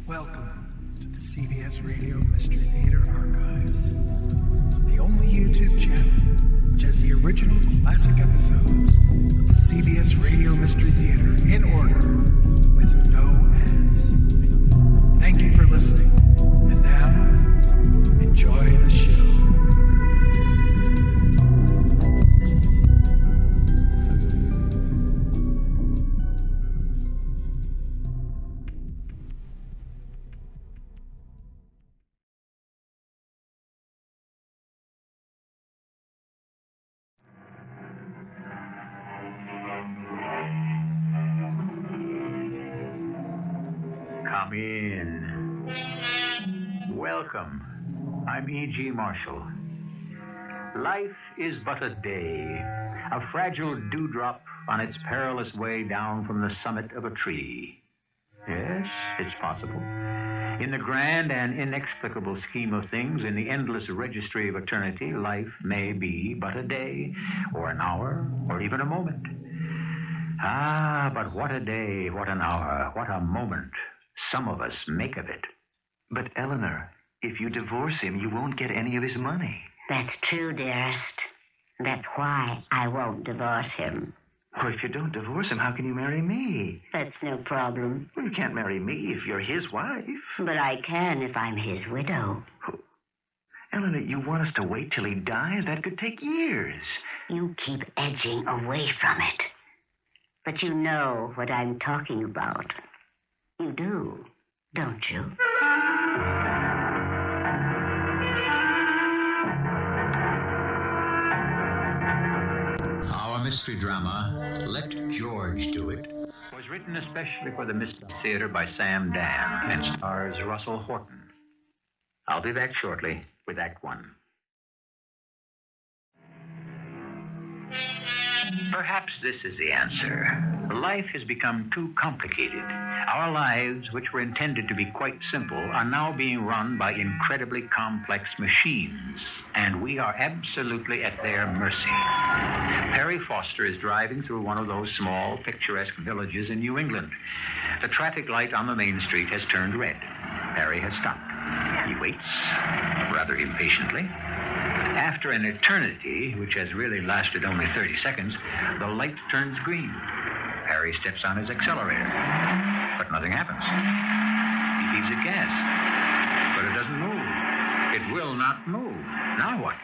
Welcome to the CBS Radio Mystery Theater Archives, the only YouTube channel which has the original classic episodes of the CBS Radio Mystery Theater in order with no ads. Thank you for listening, and now, enjoy the show. Come in. Welcome. I'm E.G. Marshall. Life is but a day, a fragile dewdrop on its perilous way down from the summit of a tree. Yes, it's possible. In the grand and inexplicable scheme of things, in the endless registry of eternity, life may be but a day, or an hour, or even a moment. Ah, but what a day, what an hour, what a moment some of us make of it. But, Eleanor, if you divorce him, you won't get any of his money. That's true, dearest. That's why I won't divorce him. Well, if you don't divorce him, how can you marry me? That's no problem. Well, you can't marry me if you're his wife. But I can if I'm his widow. Eleanor, you want us to wait till he dies? That could take years. You keep edging away from it. But you know what I'm talking about. You do, don't you? Our mystery drama, Let George Do It, Was written especially for the Mystery Theater by Sam Dan and stars Russell Horton. I'll be back shortly with Act One. Perhaps this is the answer. Life has become too complicated. Our lives, which were intended to be quite simple, are now being run by incredibly complex machines, and we are absolutely at their mercy. Perry Foster is driving through one of those small, picturesque villages in New England. The traffic light on the main street has turned red. Perry has stopped. He waits, rather impatiently. After an eternity, which has really lasted only 30 seconds, the light turns green. Harry steps on his accelerator, but nothing happens. He heaves the gas, but it doesn't move. It will not move. Now what?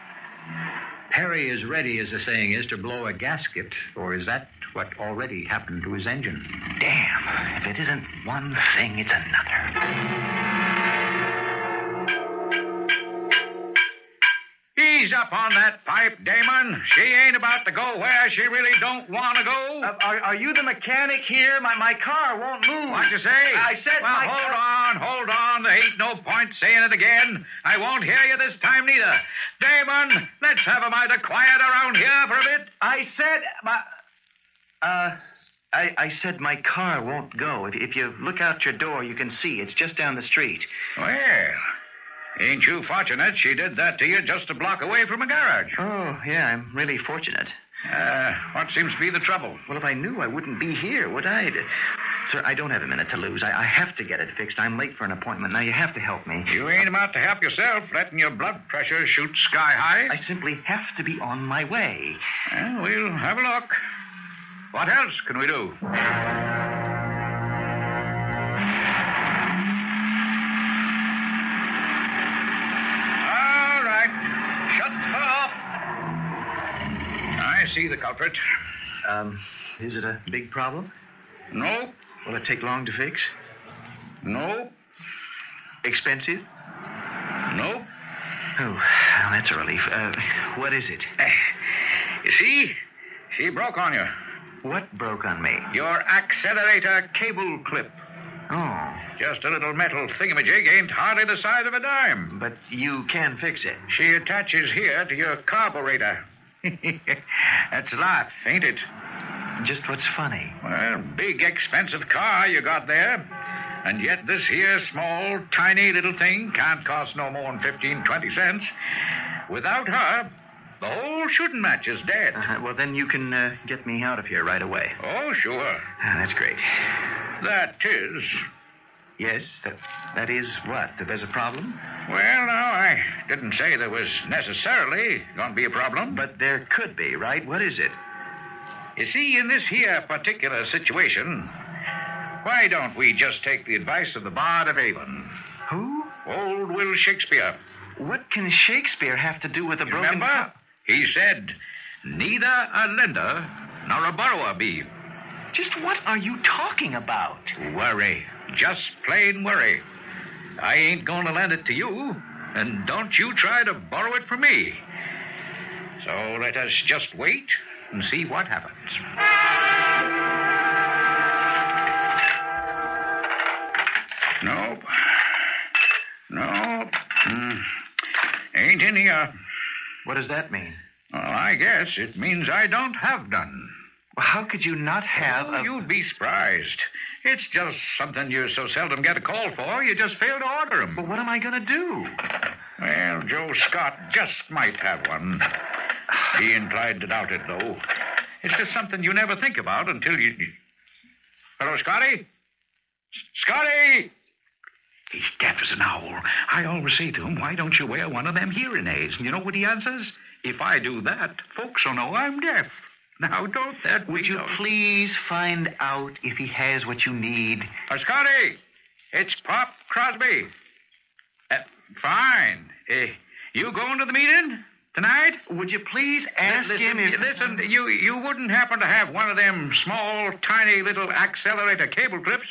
Perry is ready, as the saying is, to blow a gasket, or is that what already happened to his engine? Damn, if it isn't one thing, it's another. Ease up on that pipe, Damon. She ain't about to go where she really don't want to go. Are you the mechanic here? My car won't move. What'd you say? I said well, hold on. There ain't no point saying it again. I won't hear you this time neither. Damon, let's have a mite quiet around here for a bit. I said my car won't go. If you look out your door, you can see. It's just down the street. Well, ain't you fortunate she did that to you just a block away from a garage? Oh, yeah, I'm really fortunate. What seems to be the trouble? Well, if I knew, I wouldn't be here, would I? Sir, I don't have a minute to lose. I have to get it fixed. I'm late for an appointment. Now, you have to help me. You ain't about to help yourself, letting your blood pressure shoot sky high. I simply have to be on my way. Well, we'll have a look. What else can we do? I see the culprit. Is it a big problem? Nope. Will it take long to fix? Nope. Expensive? Nope. Oh, well, that's a relief. What is it? You see? She broke on you. What broke on me? Your accelerator cable clip. Oh. Just a little metal thingamajig ain't hardly the size of a dime. But you can fix it. She attaches here to your carburetor. That's life, ain't it? Just what's funny? Well, big, expensive car you got there. And yet this here small, tiny little thing can't cost no more than 15, 20 cents. Without her, the whole shooting match is dead. Well, then you can get me out of here right away. Oh, sure. That's great. That is, Yes, that is what? That there's a problem? Well, no, I didn't say there was necessarily going to be a problem. But there could be, right? What is it? You see, in this here particular situation, why don't we just take the advice of the Bard of Avon? Who? Old Will Shakespeare. What can Shakespeare have to do with a broken... Remember? He said, neither a lender nor a borrower be. Just what are you talking about? Worry. Just plain worry. I ain't going to lend it to you, and don't you try to borrow it from me. So let us just wait and see what happens. Nope. Ain't in here. What does that mean? Well, I guess it means I don't have none. Well, how could you not have a... You'd be surprised. It's just something you so seldom get a call for, you just fail to order 'em. But what am I going to do? Well, Joe Scott just might have one. He implied to doubt it, though. It's just something you never think about until you... Hello, Scotty? Scotty! He's deaf as an owl. I always say to him, why don't you wear one of them hearing aids? And you know what he answers? If I do that, folks will know I'm deaf. Now, don't that... Would you please find out if he has what you need? Scotty, it's Pop Crosby. Fine. You going to the meeting tonight? Would you please ask him if... Listen, you wouldn't happen to have one of them small, tiny little accelerator cable clips?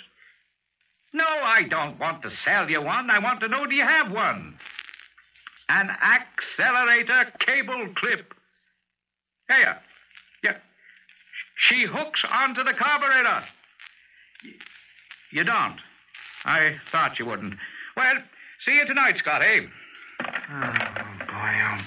No, I don't want to sell you one. I want to know, do you have one? An accelerator cable clip. Here. Yeah. She hooks onto the carburetor. You don't. I thought you wouldn't. Well, see you tonight, Scotty. Oh,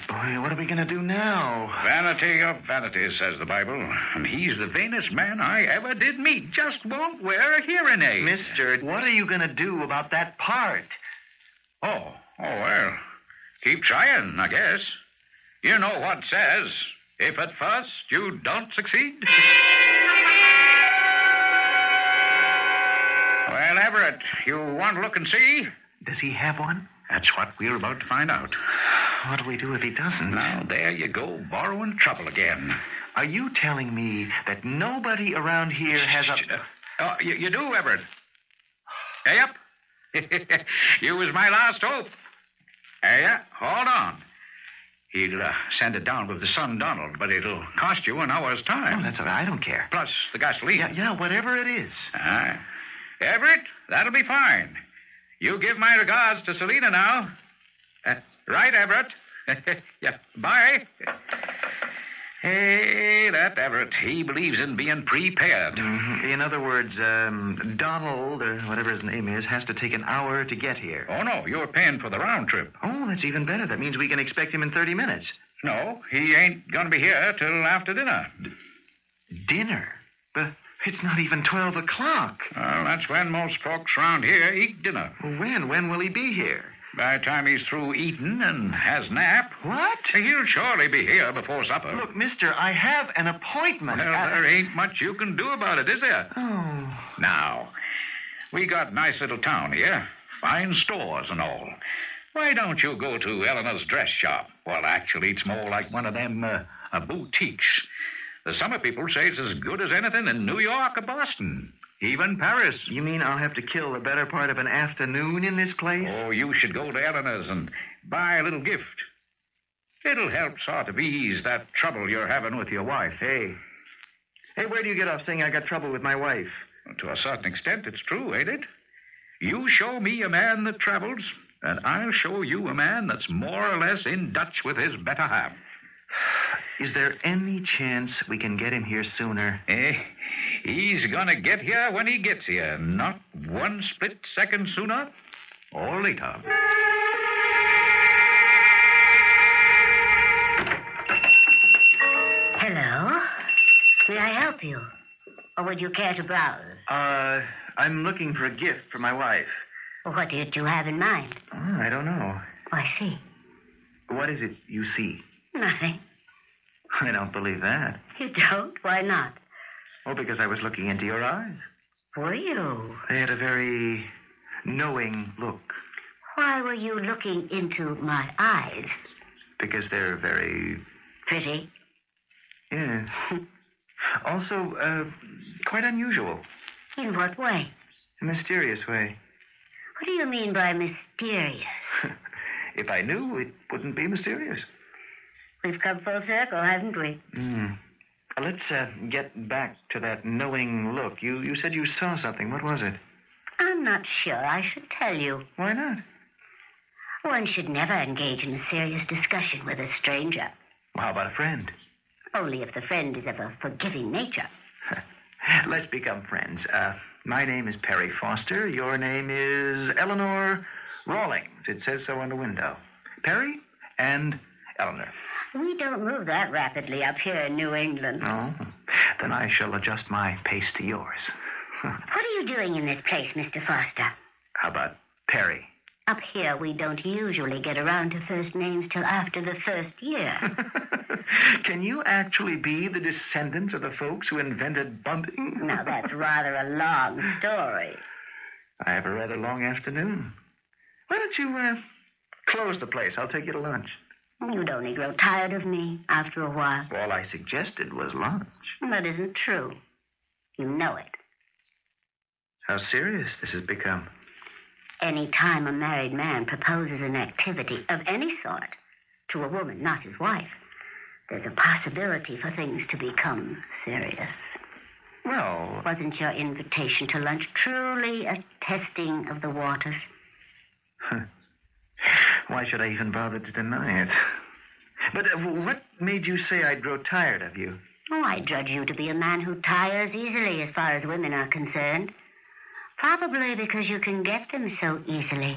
boy. What are we going to do now? Vanity of vanities, says the Bible. And he's the vainest man I ever did meet. Just won't wear a hearing aid. Mister, what are you going to do about that part? Oh, well, keep trying, I guess. You know what says, if at first you don't succeed. Well, Everett, you want to look and see? Does he have one? That's what we're about to find out. What do we do if he doesn't? Now, there you go, borrowing trouble again. Are you telling me that nobody around here has a... You do, Everett? Yep. You was my last hope. Yeah, hold on. He'll send it down with the son, Donald, but it'll cost you an hour's time. Oh, that's all right. I don't care. Plus the gasoline. Yeah, whatever it is. Everett, that'll be fine. You give my regards to Selena now. Right, Everett? Yeah, bye. Hey, that Everett, he believes in being prepared. Mm-hmm. In other words, Donald, or whatever his name is, has to take an hour to get here. Oh, no, you're paying for the round trip. Oh, that's even better. That means we can expect him in 30 minutes. No, he ain't going to be here till after dinner. Dinner? But it's not even 12 o'clock. Well, that's when most folks around here eat dinner. Well, when? When will he be here? By the time he's through eating and has nap. What? He'll surely be here before supper. Look, mister, I have an appointment. Well, there ain't much you can do about it, is there? Oh. Now, we got a nice little town here. Fine stores and all. Why don't you go to Eleanor's dress shop? Well, actually, it's more like one of them boutiques. The summer people say it's as good as anything in New York or Boston. Even Paris. You mean I'll have to kill the better part of an afternoon in this place? Oh, you should go to Eleanor's and buy a little gift. It'll help sort of ease that trouble you're having with your wife. Hey, where do you get off saying I got trouble with my wife? Well, to a certain extent, it's true, ain't it? You show me a man that travels, and I'll show you a man that's more or less in Dutch with his better half. Is there any chance we can get him here sooner? He's gonna get here when he gets here, not one split second sooner or later. Hello? May I help you? Or would you care to browse? I'm looking for a gift for my wife. What did you have in mind? Oh, I don't know. I see. What is it you see? Nothing. I don't believe that. You don't? Why not? Oh, because I was looking into your eyes. Were you? They had a very knowing look. Why were you looking into my eyes? Because they're very... Pretty? Yes. Also, quite unusual. In what way? A mysterious way. What do you mean by mysterious? If I knew, it wouldn't be mysterious. We've come full circle, haven't we? Let's get back to that knowing look. You said you saw something. What was it? I'm not sure I should tell you. Why not? One should never engage in a serious discussion with a stranger. Well, how about a friend? Only if the friend is of a forgiving nature. Let's become friends. My name is Perry Foster. Your name is Eleanor Rawlings. It says so on the window. Perry and Eleanor. We don't move that rapidly up here in New England. Oh, then I shall adjust my pace to yours. What are you doing in this place, Mr. Foster? How about Perry? Up here, we don't usually get around to first names till after the first year. Can you actually be the descendants of the folks who invented bunting? Now, that's rather a long story. I have a rather long afternoon. Why don't you close the place? I'll take you to lunch. You'd only grow tired of me after a while. All I suggested was lunch. That isn't true. You know it. How serious this has become. Any time a married man proposes an activity of any sort to a woman, not his wife, there's a possibility for things to become serious. Well... Wasn't your invitation to lunch truly a testing of the waters? Why should I even bother to deny it? But what made you say I'd grow tired of you? Oh, I judge you to be a man who tires easily as far as women are concerned. Probably because you can get them so easily.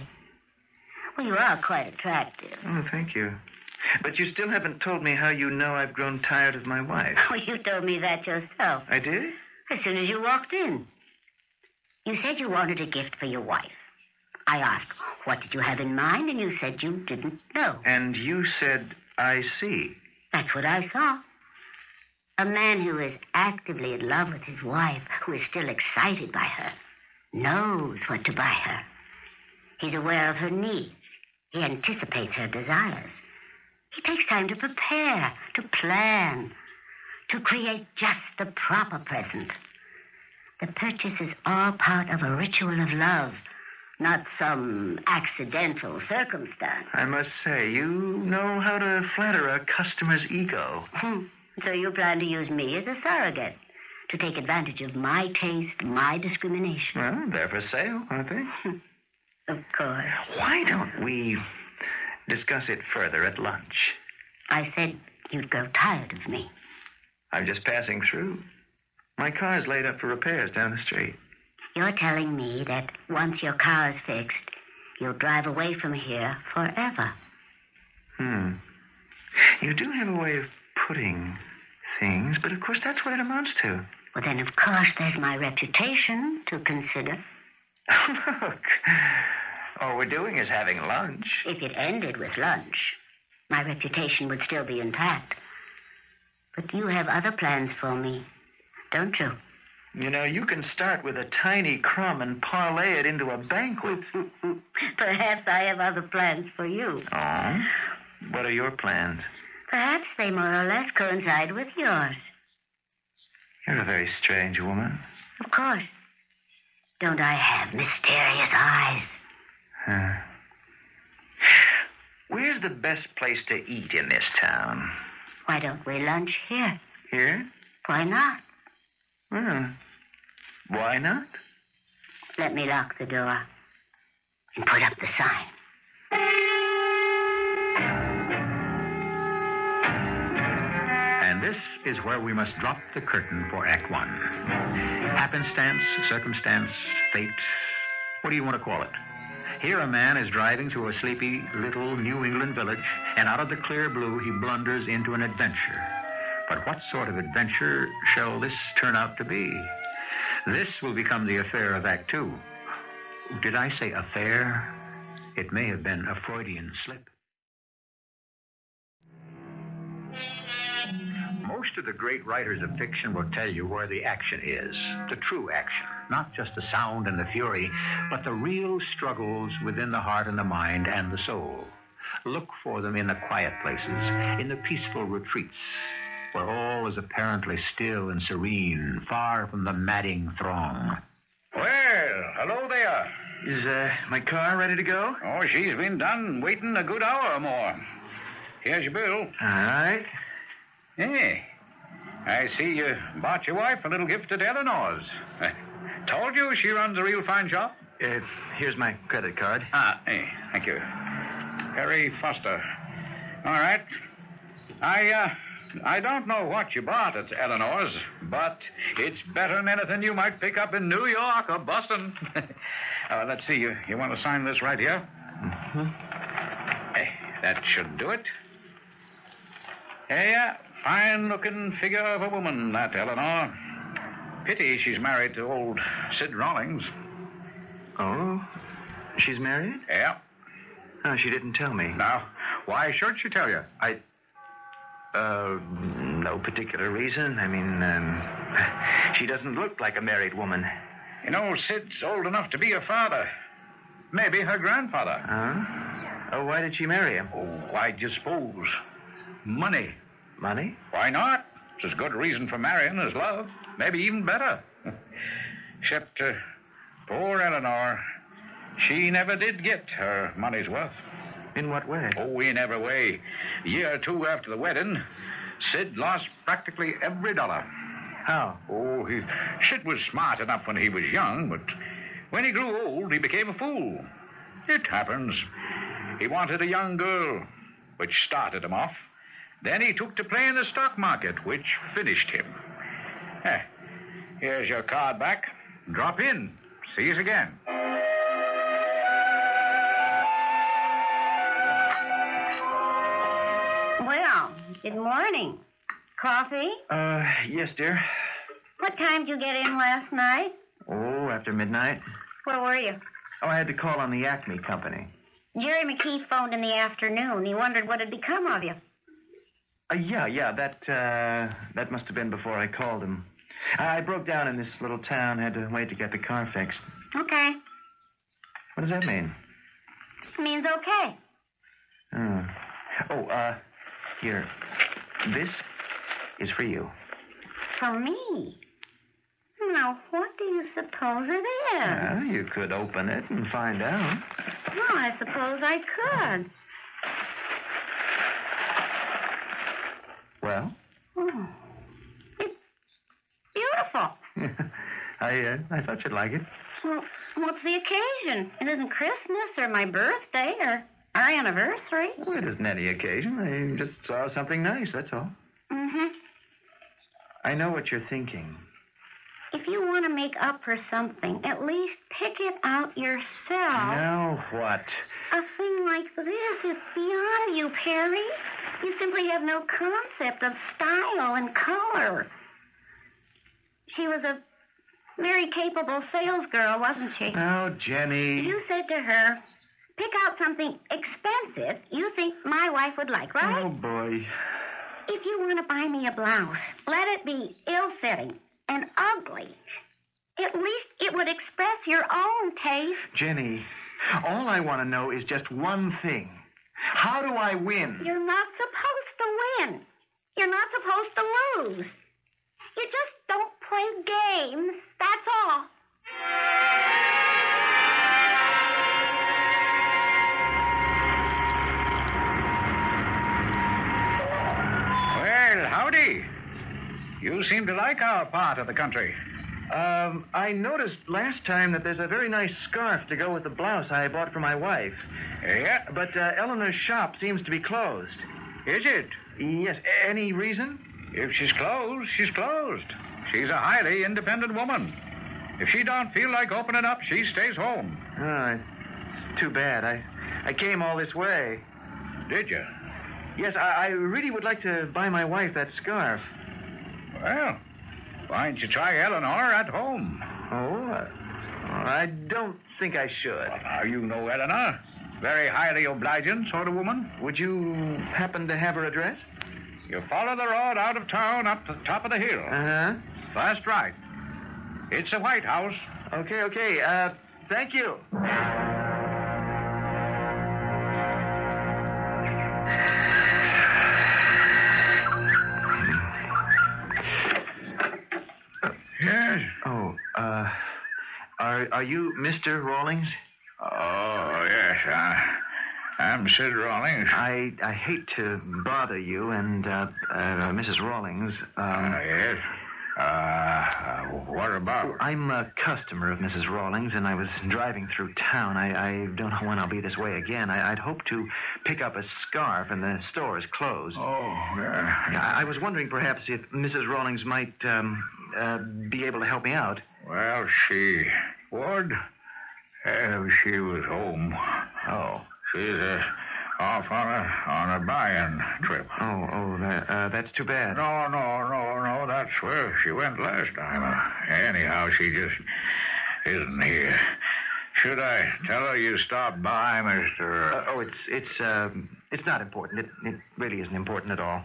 Well, you are quite attractive. Oh, thank you. But you still haven't told me how you know I've grown tired of my wife. Well, you told me that yourself. I did? As soon as you walked in. You said you wanted a gift for your wife. I asked, what did you have in mind? And you said you didn't know. And you said, I see. That's what I saw. A man who is actively in love with his wife, who is still excited by her, knows what to buy her. He's aware of her needs. He anticipates her desires. He takes time to prepare, to plan, to create just the proper present. The purchase is all part of a ritual of love, not some accidental circumstance. I must say, you know how to flatter a customer's ego. So you plan to use me as a surrogate, to take advantage of my taste, my discrimination. Well, they're for sale, aren't they? Of course. Why don't we discuss it further at lunch? I said you'd grow tired of me. I'm just passing through. My car's laid up for repairs down the street. You're telling me that once your car is fixed, you'll drive away from here forever. You do have a way of putting things, but of course that's what it amounts to. Well, then, of course, there's my reputation to consider. Look, all we're doing is having lunch. If it ended with lunch, my reputation would still be intact. But you have other plans for me, don't you? You know, you can start with a tiny crumb and parlay it into a banquet. Perhaps I have other plans for you. Oh? What are your plans? Perhaps they more or less coincide with yours. You're a very strange woman. Of course. Don't I have mysterious eyes? Where's the best place to eat in this town? Why don't we lunch here? Here? Why not? Well, why not? Let me lock the door and put up the sign. And this is where we must drop the curtain for Act One. Happenstance, circumstance, fate, what do you want to call it? Here a man is driving through a sleepy little New England village, and out of the clear blue he blunders into an adventure. But what sort of adventure shall this turn out to be? This will become the affair of Act Two. Did I say affair? It may have been a Freudian slip. Most Most of the great writers of fiction will tell you where the action is, the true action. Not just the sound and the fury, but the real struggles within the heart and the mind and the soul. Look for them in the quiet places, in the peaceful retreats, where all is apparently still and serene, far from the madding throng. Well, hello there. Is my car ready to go? Oh, she's been done waiting a good hour or more. Here's your bill. All right. Hey, I see you bought your wife a little gift at Eleanor's. Told you she runs a real fine shop. Here's my credit card. Hey, thank you. Perry Foster. All right. I don't know what you bought at Eleanor's, but it's better than anything you might pick up in New York or Boston. Let's see. You want to sign this right here? Mm-hmm. Hey, that should do it. Hey, fine-looking figure of a woman, that Eleanor. Pity she's married to old Sid Rawlings. Oh? She's married? Yeah. Oh, she didn't tell me. Now, why should she tell you? No particular reason. I mean, she doesn't look like a married woman. You know, Sid's old enough to be her father. Maybe her grandfather. Huh? Oh, why did she marry him? Oh, I just suppose. Money. Money? Why not? It's as good a reason for marrying as love. Maybe even better. Except, poor Eleanor, she never did get her money's worth. In what way? Oh, in every way. A year or two after the wedding, Sid lost practically every dollar. How? Oh, Sid was smart enough when he was young, but when he grew old, he became a fool. It happens. He wanted a young girl, which started him off. Then he took to playing the stock market, which finished him. Here's your card back. Drop in. See you again. Well, good morning. Coffee? Yes, dear. What time did you get in last night? Oh, after midnight. Where were you? Oh, I had to call on the Acme Company. Jerry McKee phoned in the afternoon. He wondered what had become of you. Yeah, that must have been before I called him. I broke down in this little town, had to wait to get the car fixed. Okay. What does that mean? It means okay. Here. This is for you. For me? Now, what do you suppose it is? Well, you could open it and find out. Well, I suppose I could. Well? Oh. It's beautiful. I thought you'd like it. Well, what's the occasion? It isn't Christmas or my birthday or our anniversary. Well, it isn't any occasion. I just saw something nice, that's all. Mm-hmm. I know what you're thinking. If you want to make up for something, at least pick it out yourself. Now what? A thing like this is beyond you, Perry. You simply have no concept of style and color. She was a very capable salesgirl, wasn't she? Oh, Jenny. You said to her, pick out something expensive you think my wife would like, right? Oh, boy. If you want to buy me a blouse, let it be ill-fitting and ugly. At least it would express your own taste. Jenny, all I want to know is just one thing. How do I win? You're not supposed to win. You're not supposed to lose. You just don't play games. That's all. Well, howdy. You seem to like our part of the country. I noticed last time that there's a very nice scarf to go with the blouse I bought for my wife. Yeah? But Eleanor's shop seems to be closed. Is it? Yes. Any reason? If she's closed, she's closed. She's a highly independent woman. If she don't feel like opening up, she stays home. Oh, it's too bad. I came all this way. Did you? Yes, I really would like to buy my wife that scarf. Well, why don't you try Eleanor at home? Oh, I don't think I should. Well, now, you know Eleanor. Very highly obliging sort of woman. Would you happen to have her address? You follow the road out of town up to the top of the hill. Uh-huh. First right. It's a White House. Okay. Thank you. Yes? Oh, are you Mr. Rawlings? Oh, yes. I'm Sid Rawlings. I hate to bother you and Mrs. Rawlings. Yes? What about? I'm a customer of Mrs. Rawlings, and I was driving through town. I don't know when I'll be this way again. I'd hoped to pick up a scarf, and the store is closed. Oh, yeah. I was wondering perhaps if Mrs. Rawlings might be able to help me out. Well, she would if she was home. Oh. She's off on a buying trip. That's too bad. No. That's where she went last time. Anyhow, she just isn't here. Should I tell her you stopped by, Mr. It's not important. It really isn't important at all.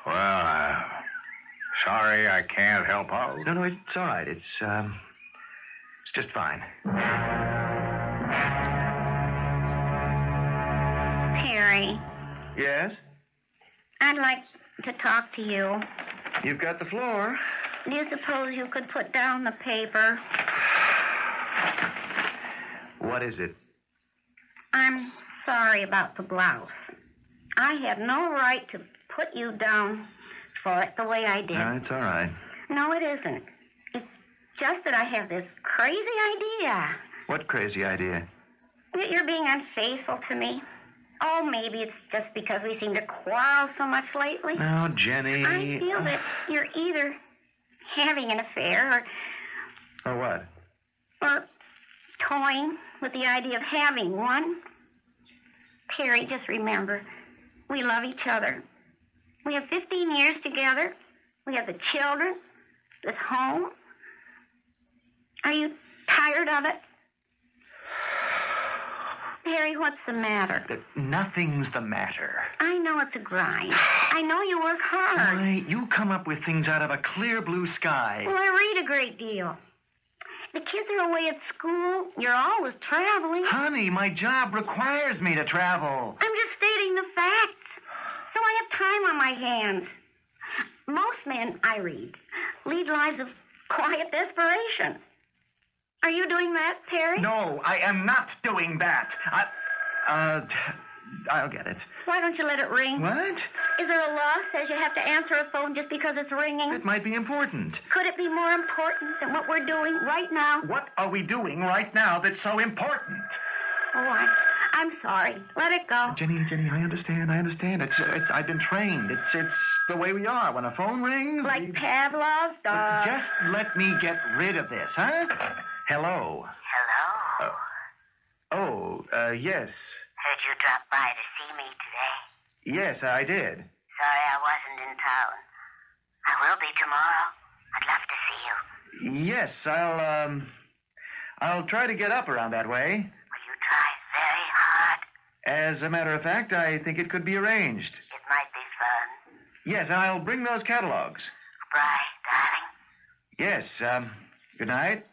Well, sorry I can't help out. No, it's all right. It's just fine. Perry, Yes? I'd like to talk to you. You've got the floor. Do you suppose you could put down the paper? What is it? I'm sorry about the blouse. I had no right to put you down for it the way I did. No, it's all right. No, it isn't. It's just that I have this crazy idea What crazy idea? that you're being unfaithful to me. Oh, maybe it's just because we seem to quarrel so much lately. No, Jenny. I feel that you're either having an affair Or what? or toying with the idea of having one. Perry, just remember, we love each other. We have 15 years together. We have the children, this home. Are you tired of it? Perry, what's the matter? Nothing's the matter. I know it's a grind. I know you work hard. Why, you come up with things out of a clear blue sky. Well, I read a great deal. The kids are away at school. You're always traveling. Honey, my job requires me to travel. I'm just stating the facts. So I have time on my hands. Most men, I read, lead lives of quiet desperation. Are you doing that, Perry? No, I am not doing that. I'll get it. Why don't you let it ring? What? Is there a law that says you have to answer a phone just because it's ringing? It might be important. Could it be more important than what we're doing right now? What are we doing right now that's so important? Oh, I'm sorry. Let it go. Jenny, I understand. It's I've been trained. It's the way we are. When a phone rings... Like Pavlov's dog. Just let me get rid of this, huh? Hello. Hello? Yes. Heard you drop by to see me today. Yes, I did. Sorry I wasn't in town. I will be tomorrow. I'd love to see you. Yes, I'll try to get up around that way. Will you try very hard? As a matter of fact, I think it could be arranged. It might be fun. Yes, I'll bring those catalogs. Goodbye, darling. Yes, good night.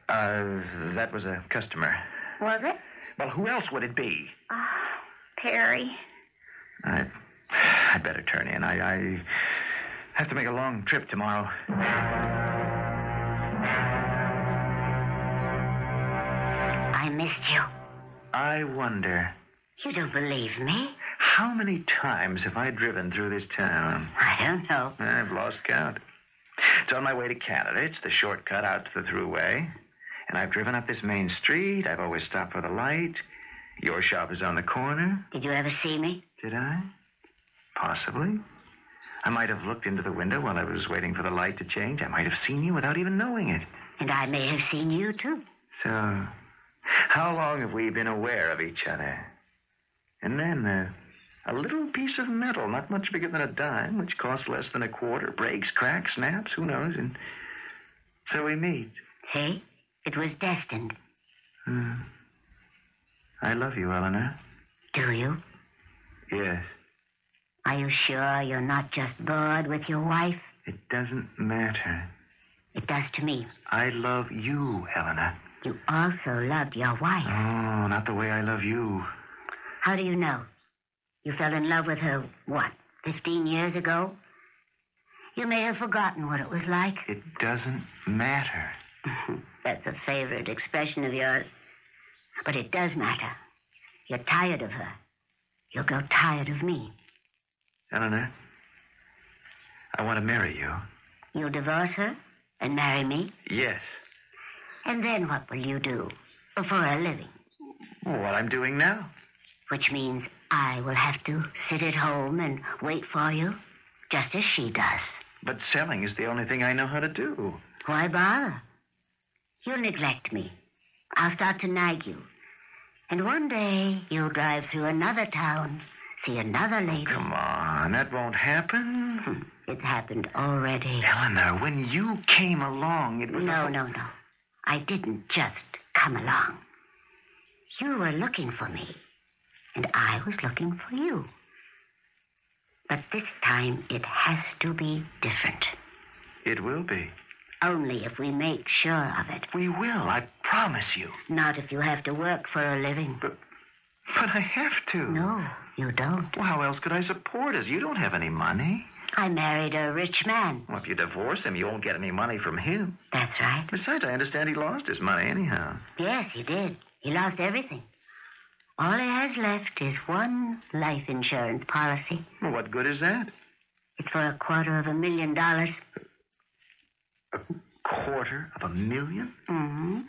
That was a customer. Was it? Well, who else would it be? Oh, Perry. I'd better turn in. I have to make a long trip tomorrow. I missed you. I wonder, You don't believe me? how many times have I driven through this town? I don't know. I've lost count. It's on my way to Canada. It's the shortcut out to the thruway. And I've driven up this main street. I've always stopped for the light. Your shop is on the corner. Did you ever see me? Did I? Possibly. I might have looked into the window while I was waiting for the light to change. I might have seen you without even knowing it. And I may have seen you, too. So, how long have we been aware of each other? And then, a little piece of metal, not much bigger than a dime, which costs less than a quarter, breaks, cracks, snaps, who knows, and so we meet. See? It was destined. I love you, Eleanor. Do you? Yes. Are you sure you're not just bored with your wife? It doesn't matter. It does to me. I love you, Helena. You also loved your wife. Oh, not the way I love you. How do you know? You fell in love with her, 15 years ago? You may have forgotten what it was like. It doesn't matter. That's a favorite expression of yours. But it does matter. You're tired of her. You'll grow tired of me. Eleanor, I want to marry you. You'll divorce her and marry me? Yes. And then what will you do for a living? What I'm doing now. Which means I will have to sit at home and wait for you, just as she does. But selling is the only thing I know how to do. Why bother? You'll neglect me. I'll start to nag you. And one day you'll drive through another town, see another lady. Oh, come on, that won't happen. It's happened already. Eleanor, when you came along, it was... No. I didn't just come along. You were looking for me, and I was looking for you. But this time it has to be different. It will be. Only if we make sure of it. We will, I promise you. Not if you have to work for a living. But I have to. No, you don't. Well, how else could I support us? You don't have any money. I married a rich man. Well, if you divorce him, you won't get any money from him. That's right. Besides, I understand he lost his money anyhow. Yes, he did. He lost everything. All he has left is one life insurance policy. Well, what good is that? It's for $250,000. $250,000? Mm-hmm.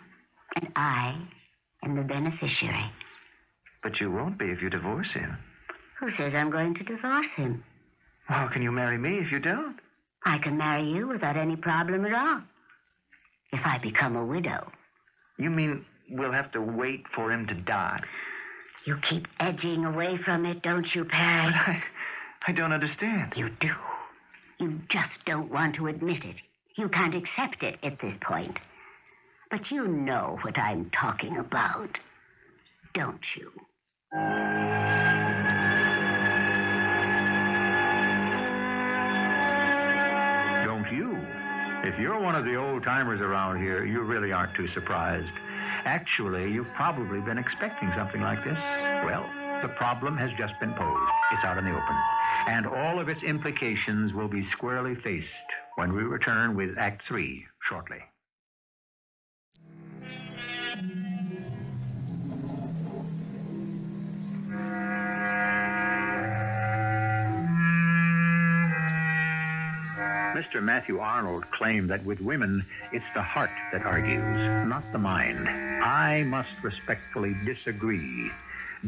And I am the beneficiary. But you won't be if you divorce him. Who says I'm going to divorce him? Well, how can you marry me if you don't? I can marry you without any problem at all. If I become a widow. You mean we'll have to wait for him to die? You keep edging away from it, don't you, Perry? But I don't understand. You do. You just don't want to admit it. You can't accept it at this point. But you know what I'm talking about, don't you? Don't you? If you're one of the old-timers around here, you really aren't too surprised. Actually, you've probably been expecting something like this. Well, the problem has just been posed. It's out in the open. And all of its implications will be squarely faced when we return with Act 3 shortly. Mr. Matthew Arnold claimed that with women, it's the heart that argues, not the mind. I must respectfully disagree.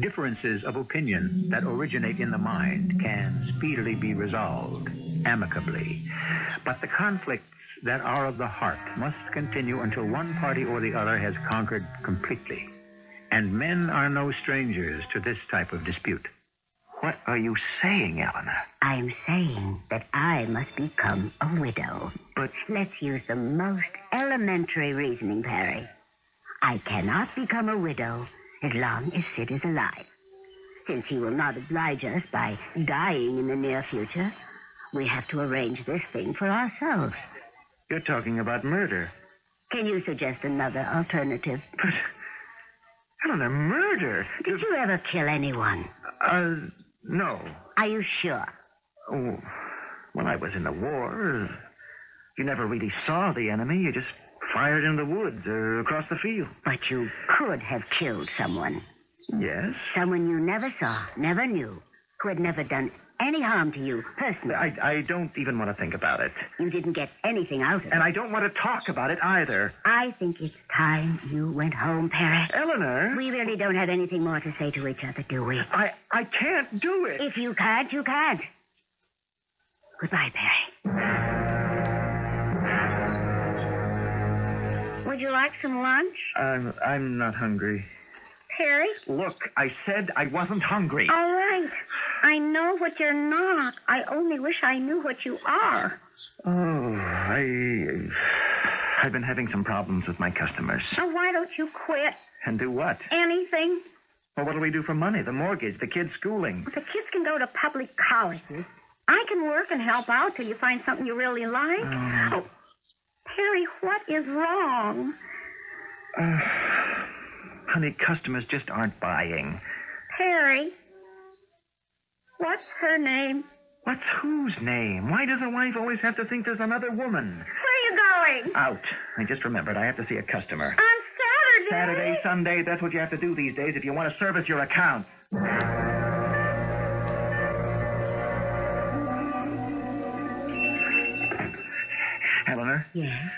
Differences of opinion that originate in the mind can speedily be resolved amicably. But the conflicts that are of the heart must continue until one party or the other has conquered completely. And men are no strangers to this type of dispute. What are you saying, Eleanor? I'm saying that I must become a widow. But let's use the most elementary reasoning, Perry. I cannot become a widow as long as Sid is alive. Since he will not oblige us by dying in the near future, we have to arrange this thing for ourselves. you're talking about murder. Can you suggest another alternative? But, Eleanor, murder? Did you ever kill anyone? No. Are you sure? Oh, when I was in the war, you never really saw the enemy. You just fired in the woods or across the field. But you could have killed someone. Yes? Someone you never saw, never knew, who had never done any harm to you personally. I don't even want to think about it. You didn't get anything out of it. And I don't want to talk about it either. I think it's time you went home, Perry. Eleanor? We really don't have anything more to say to each other, do we? I can't do it. If you can't, you can't. Goodbye, Perry. Would you like some lunch? I'm not hungry. Perry? Look, I said I wasn't hungry. All right. I know what you're not. I only wish I knew what you are. Oh, I've been having some problems with my customers. So why don't you quit? And do what? Anything. Well, what'll we do for money? The mortgage, the kids' schooling. The kids can go to public colleges. I can work and help out till you find something you really like. Oh, Perry, what is wrong? Honey, customers just aren't buying. Perry, what's her name? What's whose name? Why does a wife always have to think there's another woman? Where are you going? Out. I just remembered. I have to see a customer. On Saturday. Saturday, Sunday, that's what you have to do these days if you want to service your account. Eleanor? Yes?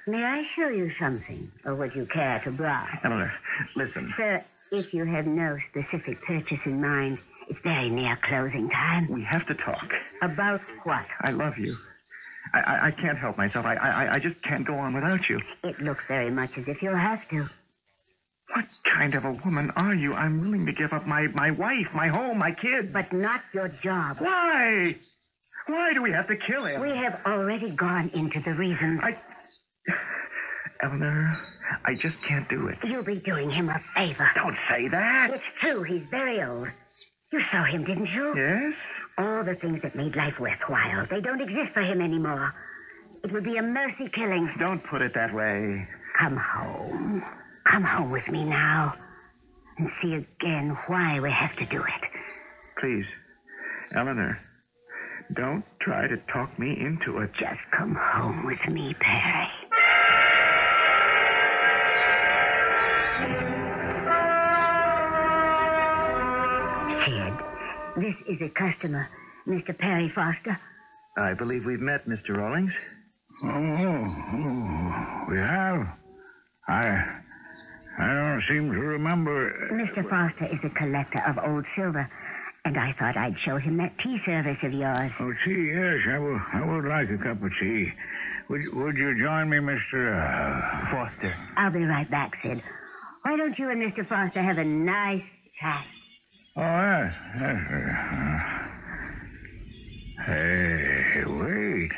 May I show you something, or would you care to browse? Eleanor, listen. Sir, if you have no specific purchase in mind, it's very near closing time. We have to talk. About what? I love you. I can't help myself. I just can't go on without you. It looks very much as if you'll have to. What kind of a woman are you? I'm willing to give up my wife, my home, my kids. But not your job. Why? Why do we have to kill him? We have already gone into the reasons. Eleanor, I just can't do it. You'll be doing him a favor. Don't say that. It's true. He's very old. You saw him, didn't you? Yes? All the things that made life worthwhile, they don't exist for him anymore. It would be a mercy killing. Don't put it that way. Come home. Come home with me now and see again why we have to do it. Please, Eleanor, don't try to talk me into it. Just come home with me, Perry. Sid, this is a customer, Mr. Perry Foster. I believe we've met, Mr. Rawlings. Oh, we have? I don't seem to remember. Mr. Foster is a collector of old silver, and I thought I'd show him that tea service of yours. Oh, tea, yes. I would like a cup of tea. Would you join me, Mr. Foster? I'll be right back, Sid. Why don't you and Mr. Foster have a nice chat? Oh, yes. Hey, wait.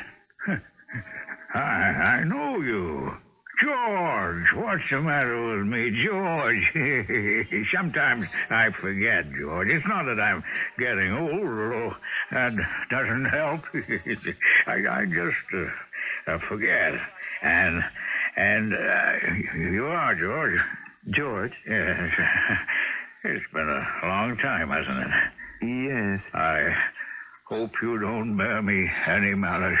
I know you. George, what's the matter with me, George? Sometimes I forget, George. It's not that I'm getting old, although that doesn't help. I just forget. And you are, George. George? Yes. It's been a long time, hasn't it? Yes. I hope you don't bear me any malice.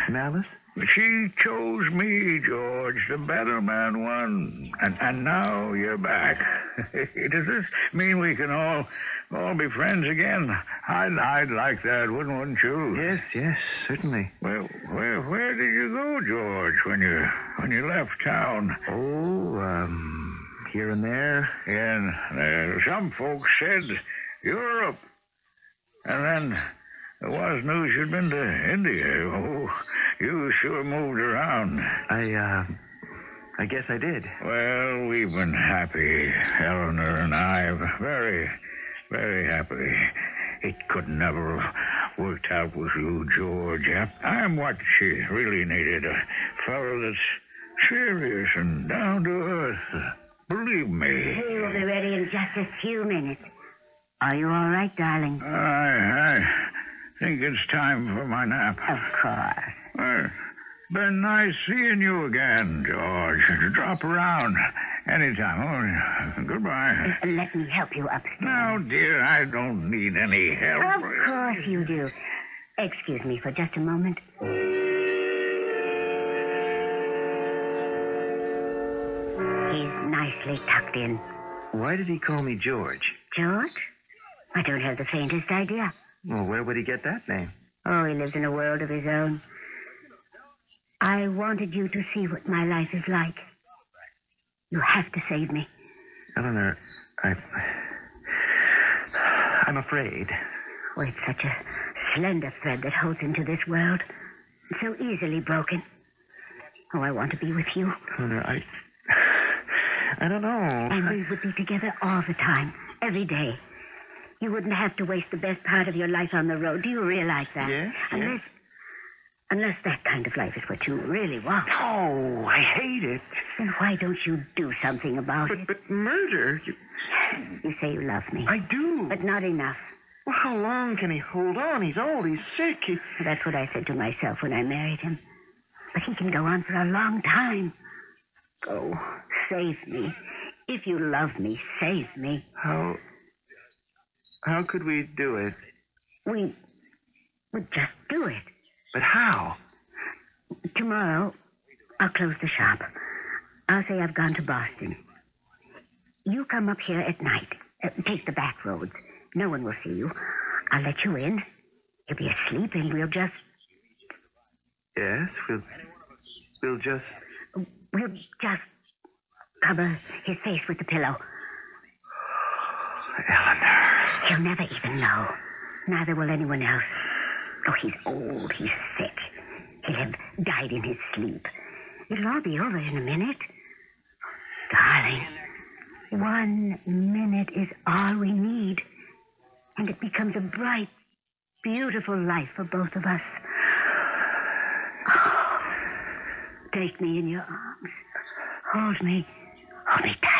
Malice? She chose me, George. The better man won. And now you're back. Does this mean we can all be friends again? I'd like that, wouldn't you? Yes, certainly. Well, where did you go, George, when you left town? Oh, here and there. And some folks said Europe. And then there was news you'd been to India. Oh, you sure moved around. I guess I did. Well, we've been happy, Eleanor and I. Very, very happy. It could never have worked out with you, George. I'm what she really needed. A fellow that's serious and down to earth. Believe me. He will be ready in just a few minutes. Are you all right, darling? I think it's time for my nap. Of course. Well, been nice seeing you again, George. Drop around anytime. Oh, goodbye. Let me help you upstairs. No, dear, I don't need any help. Of course you do. Excuse me for just a moment. He's nicely tucked in. Why did he call me George? George? I don't have the faintest idea. Well, where would he get that name? Oh, he lives in a world of his own. I wanted you to see what my life is like. You have to save me. Eleanor, I'm afraid. Oh, it's such a slender thread that holds into this world. It's so easily broken. Oh, I want to be with you. Eleanor, I don't know. And we would be together all the time, every day. You wouldn't have to waste the best part of your life on the road. Do you realize that? Yes. Unless that kind of life is what you really want. Oh, I hate it. Then why don't you do something about it? But murder... You say you love me. I do. But not enough. Well, how long can he hold on? He's old. He's sick. That's what I said to myself when I married him. But he can go on for a long time. Go. Save me. If you love me, save me. How could we do it? We would just do it. But how? Tomorrow, I'll close the shop. I'll say I've gone to Boston. You come up here at night. Take the back roads. No one will see you. I'll let you in. You'll be asleep and we'll just... Yes, we'll just... We'll just cover his face with the pillow. Eleanor. He'll never even know. Neither will anyone else. Oh, he's old. He's sick. He'll have died in his sleep. It'll all be over in a minute. Darling, 1 minute is all we need. And it becomes a bright, beautiful life for both of us. Oh, take me in your arms. Hold me. Hold me tight.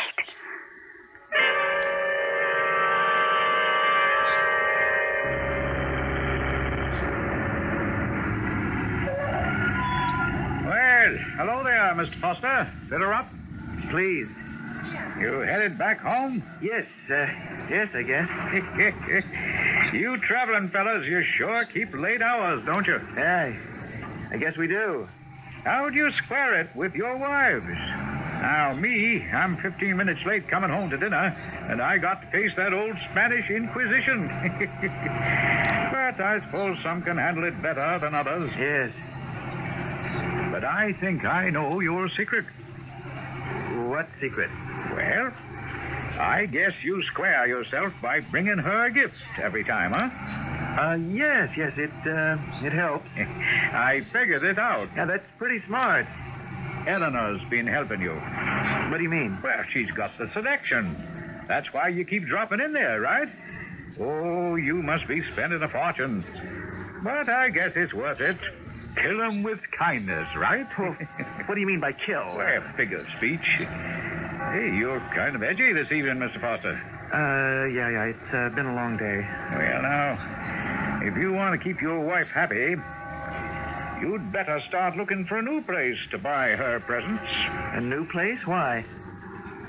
Well, hello there, Mr. Foster. Fill her up. Please. You headed back home? Yes, I guess. You traveling fellas, you sure keep late hours, don't you? Yeah, I guess we do. How'd you square it with your wives? Now, me, I'm 15 minutes late coming home to dinner, and I got to face that old Spanish Inquisition. But I suppose some can handle it better than others. Yes. But I think I know your secret. What secret? Well, I guess you square yourself by bringing her a gift every time, huh? Yes, it helps. I figured it out. Yeah, that's pretty smart. Eleanor's been helping you. What do you mean? Well, she's got the selection. That's why you keep dropping in there, right? Oh, you must be spending a fortune. But I guess it's worth it. Kill 'em with kindness, right? What do you mean by kill? Well, figure of speech. Hey, you're kind of edgy this evening, Mr. Foster. Yeah, it's been a long day. Well, now, if you want to keep your wife happy, you'd better start looking for a new place to buy her presents. A new place? Why?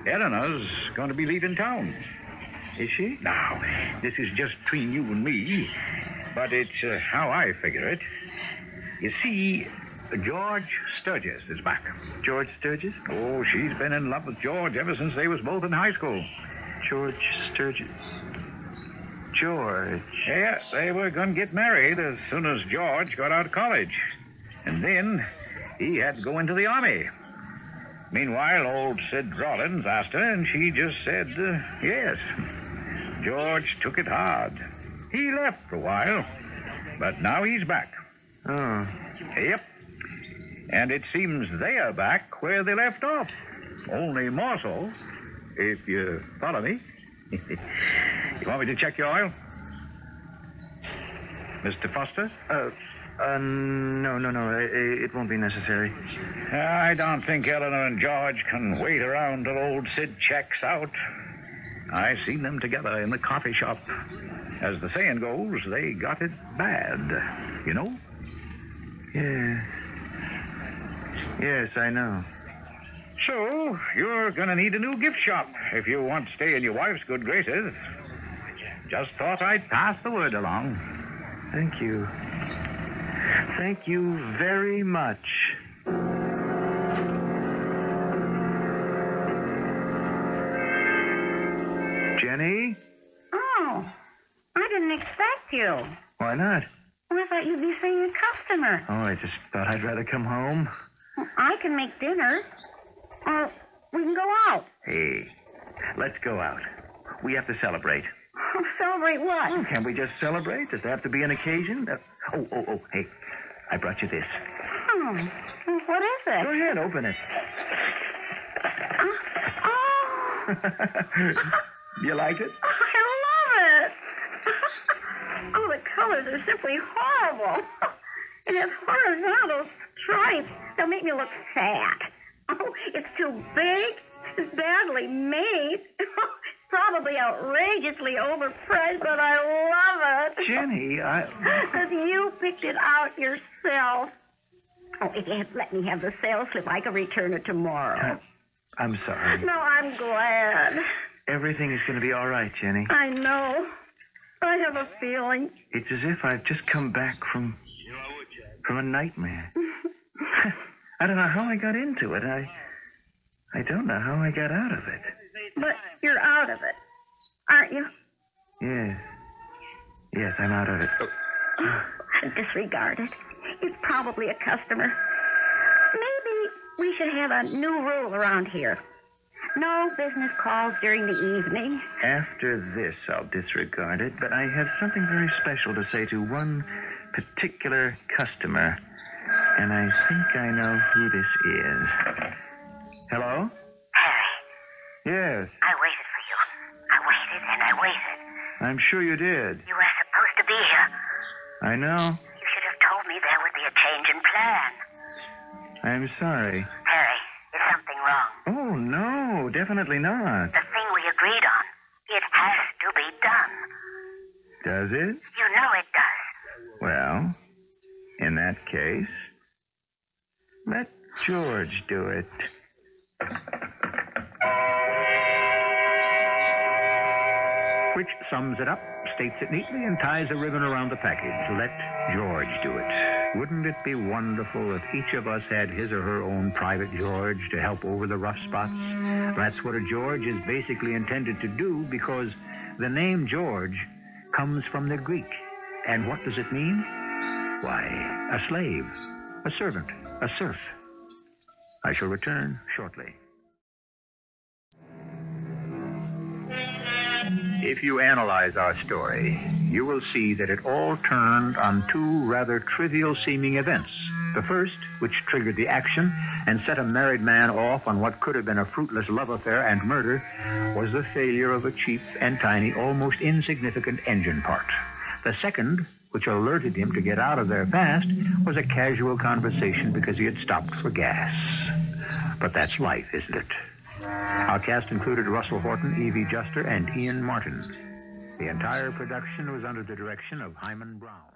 Eleanor's going to be leaving town. Is she? Now, this is just between you and me, but it's how I figure it. You see, George Sturgis is back. George Sturgis? Oh, she's been in love with George ever since they was both in high school. George Sturgis. George. Yes, they were going to get married as soon as George got out of college. And then he had to go into the army. Meanwhile, old Sid Rollins asked her, and she just said, yes. George took it hard. He left for a while, but now he's back. Oh. Yep. And it seems they are back where they left off. Only more so, if you follow me. You want me to check your oil? Mr. Foster? No. It won't be necessary. I don't think Eleanor and George can wait around till old Sid checks out. I seen them together in the coffee shop. As the saying goes, they got it bad, you know? Yes, I know. So, you're going to need a new gift shop if you want to stay in your wife's good graces. Just thought I'd pass the word along. Thank you. Thank you very much. Jenny? Oh, I didn't expect you. Why not? Well, I thought you'd be seeing a customer. Oh, I just thought I'd rather come home. Well, I can make dinner. Or we can go out. Hey, let's go out. We have to celebrate. Celebrate what? Can't we just celebrate? Does there have to be an occasion? Oh, hey, I brought you this. Oh, what is it? Go ahead, open it. You like it? I love it. Oh, the colors are simply horrible. It has horizontal stripes. They'll make me look fat. Oh, it's too big. It's badly made. Probably outrageously overpriced, but I love it. Jenny, Because you picked it out yourself. Oh, if you let me have the sales slip, I can return it tomorrow. I'm sorry. No, I'm glad. Everything is going to be all right, Jenny. I know. I have a feeling. It's as if I've just come back from a nightmare. I don't know how I got into it. I don't know how I got out of it. But you're out of it, aren't you? Yes. Yes, I'm out of it. Disregard it. It's probably a customer. Maybe we should have a new rule around here. No business calls during the evening. After this, I'll disregard it, but I have something very special to say to one particular customer, and I think I know who this is. Hello? Harry, Yes, I waited for you. I waited and I waited. I'm sure you did. You were supposed to be here. I know. You should have told me there would be a change in plan. I'm sorry. Harry, is something wrong? Oh, no, definitely not. The thing we agreed on. It has to be done. Does it? You know it does. Well, in that case, let George do it. Which sums it up, states it neatly, and ties a ribbon around the package. Let George do it. Wouldn't it be wonderful if each of us had his or her own private George to help over the rough spots? That's what a George is basically intended to do, because the name George comes from the Greek. And what does it mean? Why, a slave, a servant, a serf. I shall return shortly. If you analyze our story, you will see that it all turned on two rather trivial-seeming events. The first, which triggered the action and set a married man off on what could have been a fruitless love affair and murder, was the failure of a cheap and tiny, almost insignificant engine part. The second, which alerted him to get out of there fast, was a casual conversation because he had stopped for gas. But that's life, isn't it? Our cast included Russell Horton, Evie Juster, and Ian Martin. The entire production was under the direction of Hyman Brown.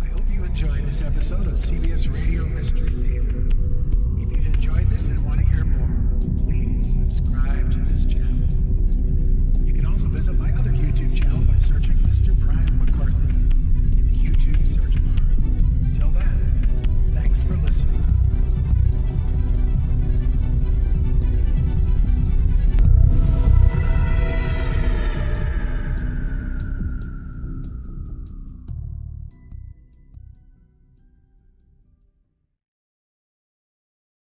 I hope you enjoyed this episode of CBS Radio Mystery Theater.